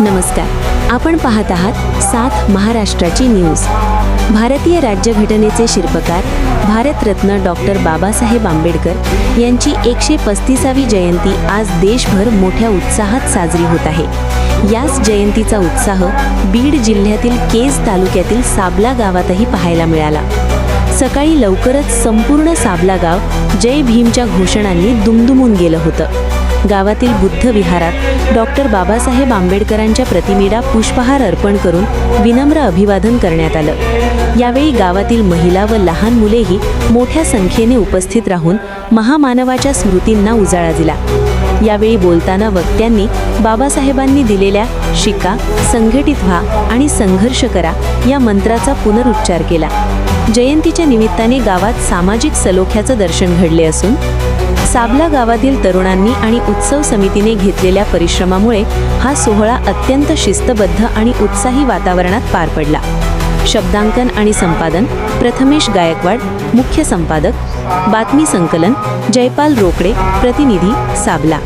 नमस्कार, आपण पाहत आहात साथ महाराष्ट्राची न्यूज। भारतीय राज्यघटनेचे शिल्पकार भारतरत्न डॉक्टर बाबासाहेब आंबेडकर यांची 135वी जयंती आज देशभर मोठ्या उत्साहात साजरी होत आहे। याच जयंतीचा उत्साह बीड जिल्ह्यातील केज तालुक्यातील साबला गावातही पाहायला मिळाला। सकाळी लवकरच संपूर्ण साबला गाव जय भीमच्या घोषणांनी दुमदुमून गेलं होतं। गावातील बुद्ध विहारात डॉक्टर बाबासाहेब आंबेडकरांच्या प्रतिमेला पुष्पहार अर्पण करून विनम्र अभिवादन करण्यात आलं। यावेळी गावातील महिला व लहान मुलेही मोठ्या संख्येने उपस्थित राहून महामानवाच्या स्मृतींना उजाळा दिला। यावेळी बोलताना वक्त्यांनी बाबासाहेबांनी दिलेल्या शिका, संघटित व्हा आणि संघर्ष करा या मंत्राचा पुनरुच्चार केला। जयंतीच्या निमित्ताने गावात सामाजिक सलोख्याचं दर्शन घडले असून साबला गावातील तरुणांनी आणि उत्सव समितीने घेतलेल्या परिश्रमामुळे हा सोहळा अत्यंत शिस्तबद्ध आणि उत्साही वातावरणात पार पडला। शब्दांकन आणि संपादन प्रथमेश गायकवाड, मुख्य संपादक, बातमी संकलन जयपाल रोकडे, प्रतिनिधी साबला।